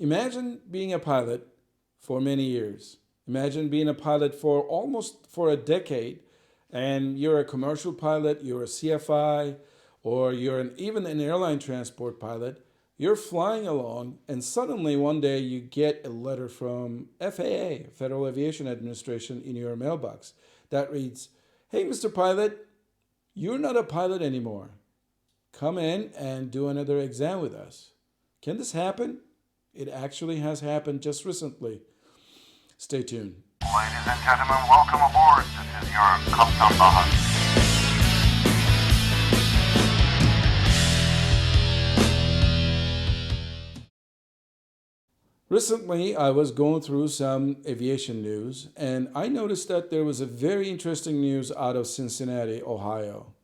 Imagine being a pilot for many years. Imagine being a pilot for almost for a decade, and you're a commercial pilot, you're a CFI, or even an airline transport pilot. You're flying along, and suddenly one day you get a letter from FAA, Federal Aviation Administration, in your mailbox that reads, "Hey, Mr. Pilot, you're not a pilot anymore. Come in and do another exam with us." Can this happen? It actually has happened just recently. Stay tuned. Ladies and gentlemen, welcome aboard. This is your Kaptan Baha. Recently, I was going through some aviation news, and I noticed that there was a very interesting news out of Cincinnati, Ohio.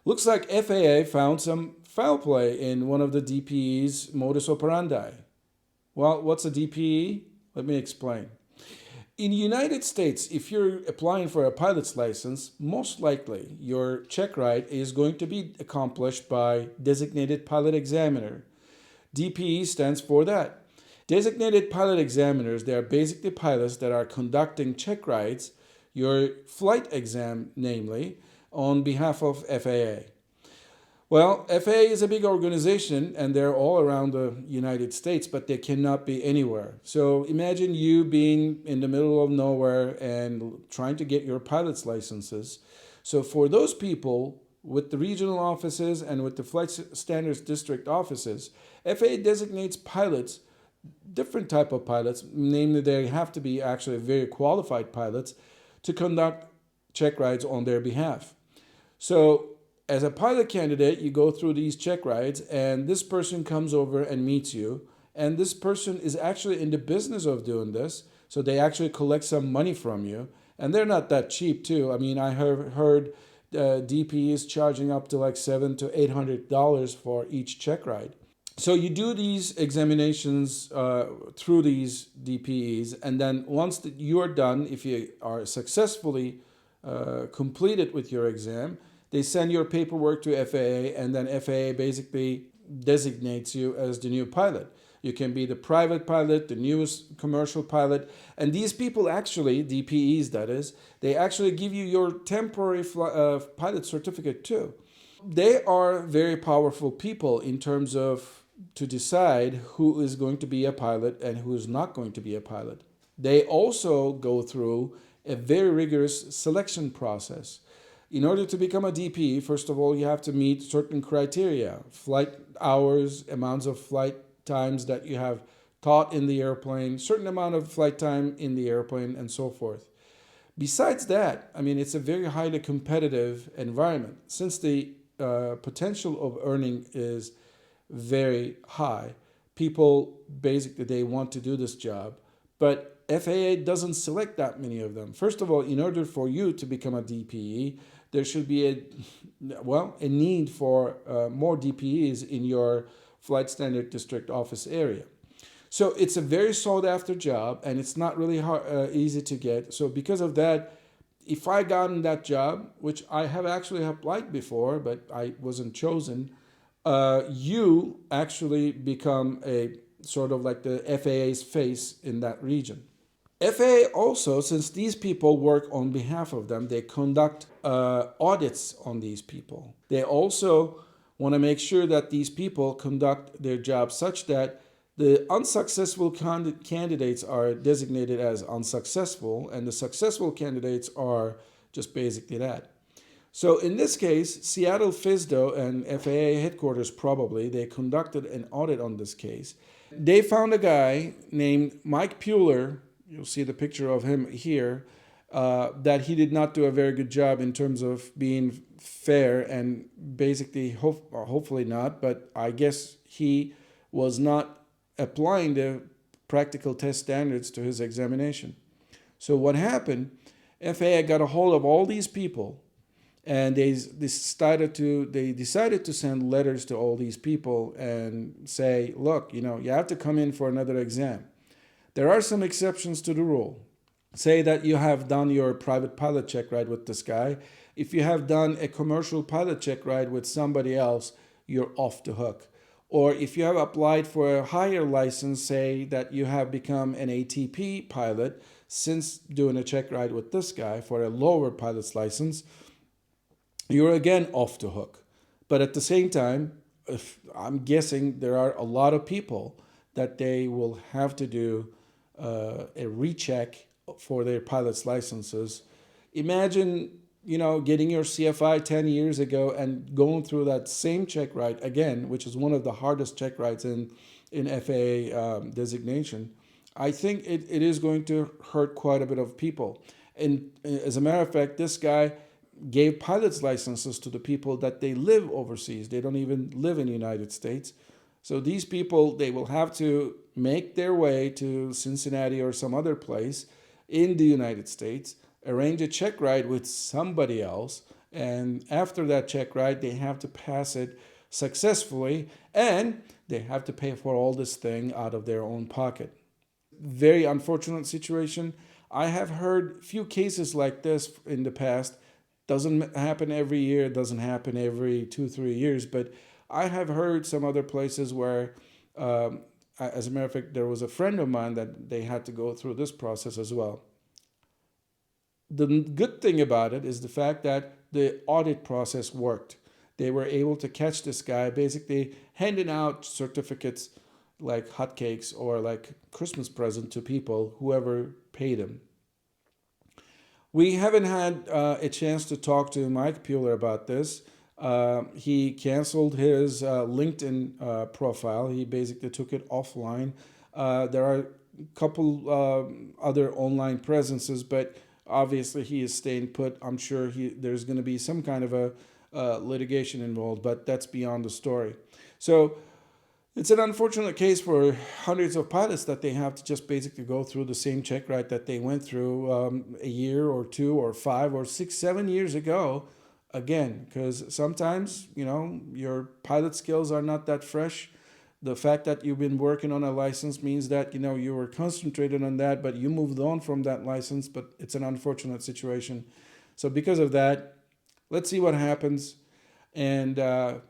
Looks like FAA found some foul play in one of the DPE's modus operandi. Well, what's a DPE? Let me explain. In the United States, if you're applying for a pilot's license, most likely your check ride is going to be accomplished by designated pilot examiner. DPE stands for that. Designated pilot examiners, they are basically pilots that are conducting check rides, your flight exam, namely, on behalf of FAA. Well, FAA is a big organization and they're all around the United States, but they cannot be anywhere. So imagine you being in the middle of nowhere and trying to get your pilot's licenses. So for those people with the regional offices and with the flight standards district offices, FAA designates pilots, different type of pilots, namely they have to be actually very qualified pilots to conduct check rides on their behalf. So as a pilot candidate, you go through these check rides, and this person comes over and meets you. And this person is actually in the business of doing this. So they actually collect some money from you. And they're not that cheap, too. I mean, I have heard DPEs charging up to like $700 to $800 for each check ride. So you do these examinations through these DPEs. And then once you are done, if you are successfully completed with your exam, they send your paperwork to FAA, and then FAA basically designates you as the new pilot. You can be the private pilot, the newest commercial pilot. And these people actually, DPEs that is, they actually give you your temporary pilot certificate too. They are very powerful people in terms of to decide who is going to be a pilot and who is not going to be a pilot. They also go through a very rigorous selection process. In order to become a DP, first of all, you have to meet certain criteria: flight hours, amounts of flight times that you have taught in the airplane, certain amount of flight time in the airplane, and so forth. Besides that, I mean, it's a very highly competitive environment. Since the potential of earning is very high, people basically, they want to do this job, but FAA doesn't select that many of them. First of all, in order for you to become a DPE, there should be a need for more DPEs in your flight standard district office area. So it's a very sought after job, and it's not really easy to get. So because of that, if I gotten that job, which I have actually applied before, but I wasn't chosen, you actually become a sort of like the FAA's face in that region. FAA also, since these people work on behalf of them, they conduct audits on these people. They also want to make sure that these people conduct their job such that the unsuccessful candidates are designated as unsuccessful, and the successful candidates are just basically that. So in this case, Seattle FSDO and FAA headquarters probably, they conducted an audit on this case. They found a guy named Mike Puller. You'll see the picture of him here, that he did not do a very good job in terms of being fair, and basically, hopefully not, but I guess he was not applying the practical test standards to his examination. So what happened, FAA got a hold of all these people, and they decided to send letters to all these people and say, look, you have to come in for another exam. There are some exceptions to the rule. Say that you have done your private pilot check ride with this guy. If you have done a commercial pilot check ride with somebody else, you're off the hook. Or if you have applied for a higher license, say that you have become an ATP pilot since doing a check ride with this guy for a lower pilot's license, you're again off the hook. But at the same time, if I'm guessing there are a lot of people that they will have to do a recheck for their pilot's licenses. Imagine, getting your CFI 10 years ago and going through that same check ride again, which is one of the hardest check rides in FAA designation. I think it is going to hurt quite a bit of people. And as a matter of fact, this guy gave pilot's licenses to the people that they live overseas. They don't even live in the United States. So these people, they will have to make their way to Cincinnati or some other place in the United States, arrange a check ride with somebody else, and after that check ride, they have to pass it successfully, and they have to pay for all this thing out of their own pocket. Very unfortunate situation. I have heard few cases like this in the past. Doesn't happen every year, doesn't happen every 2-3 years, but I have heard some other places where, as a matter of fact, there was a friend of mine that they had to go through this process as well. The good thing about it is the fact that the audit process worked. They were able to catch this guy basically handing out certificates like hotcakes or like Christmas present to people, whoever paid him. We haven't had a chance to talk to Mike Pueller about this. He canceled his LinkedIn profile. He basically took it offline. There are a couple other online presences, but obviously he is staying put. I'm sure there's going to be some kind of a litigation involved, but that's beyond the story. So it's an unfortunate case for hundreds of pilots that they have to just basically go through the same check ride that they went through a year or 2 or 5 or 6, 7 years ago. Again, because sometimes, your pilot skills are not that fresh. The fact that you've been working on a license means that, you were concentrated on that, but you moved on from that license, but it's an unfortunate situation. So because of that, let's see what happens. And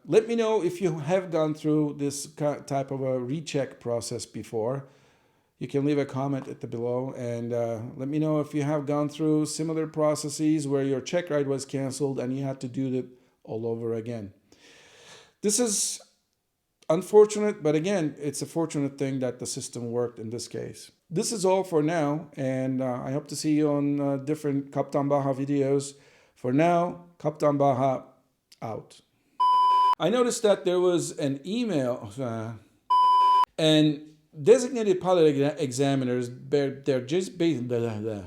let me know if you have gone through this type of a recheck process before. You can leave a comment at the below and let me know if you have gone through similar processes where your check ride was canceled and you had to do it all over again. This is unfortunate, but again, it's a fortunate thing that the system worked in this case. This is all for now, and I hope to see you on different Kaptan Baha videos. For now, Kaptan Baha out. I noticed that there was an email and designated pilot examiners, they're just based, blah, blah, blah.